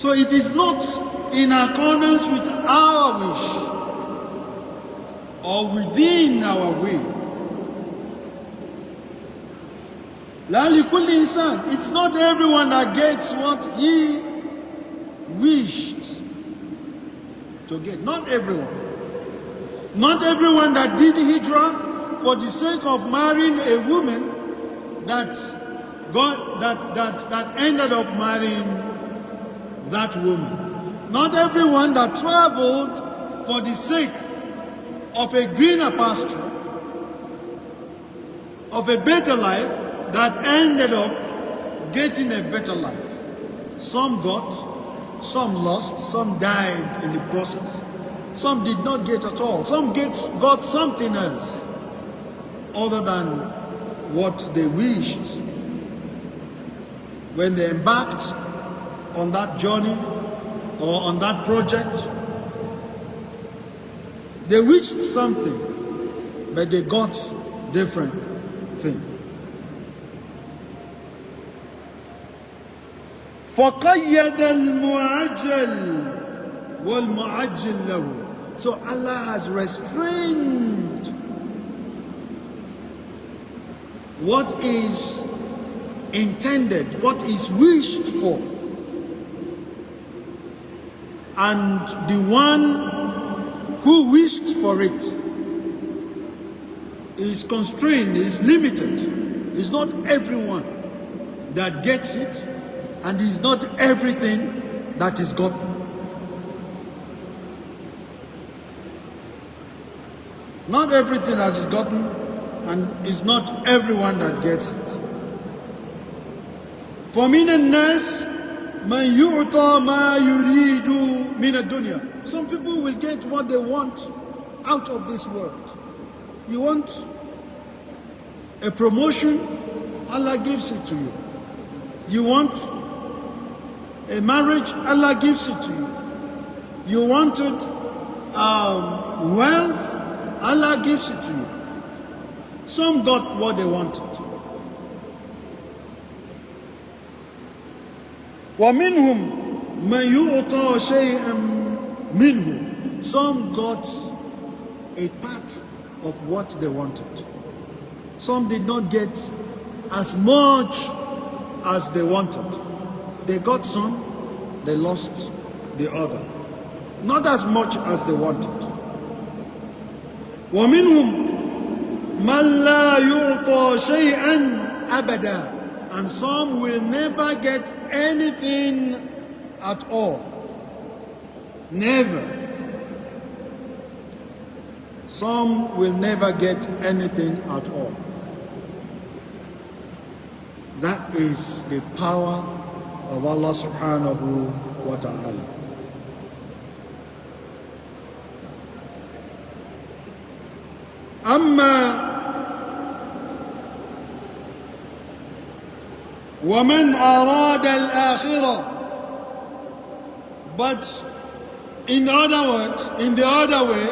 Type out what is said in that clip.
So it is not in accordance with our wish or within our will. La likulli insan. It's not everyone that gets what he wished to get. Not everyone. Not everyone that did hijrah for the sake of marrying a woman that ended up marrying that woman. Not everyone that traveled for the sake of a greener pasture, of a better life, that ended up getting a better life. Some got, some lost, some died in the process. Some did not get at all. Some got something else other than what they wished. When they embarked on that journey or on that project, they wished something, but they got different thing. فَقَيَّدَ الْمُعَجَّلِ وَالْمُعَجِّلْ لَهُ. So Allah has restrained what is intended, what is wished for. And the one who wished for it is constrained, is limited. It's not everyone that gets it, and it's not everything that is gotten. Not everything that is gotten, and it's not everyone that gets it. فَمِنَ النَّاسِ مَنْ يُعْطَى مَا يُرِيدُ مِنَ الدُّنْيَا. Some people will get what they want out of this world. You want a promotion, Allah gives it to you. You want a marriage, Allah gives it to you. You wanted wealth, Allah gives it to you. Some got what they wanted. وَمِنْهُمْ مَنْ يُعْطَى شَيْئًا مِنْهُ. Some got a part of what they wanted. Some did not get as much as they wanted. They got some, they lost the other. Not as much as they wanted. وَمِنْهُمْ مَنْ لَا يُعْطَى شَيْئًا أَبَدًا. And some will never get anything at all. Never. Some will never get anything at all. That is the power of Allah subhanahu wa ta'ala. أما ومن أراد الآخرة. But in the other way,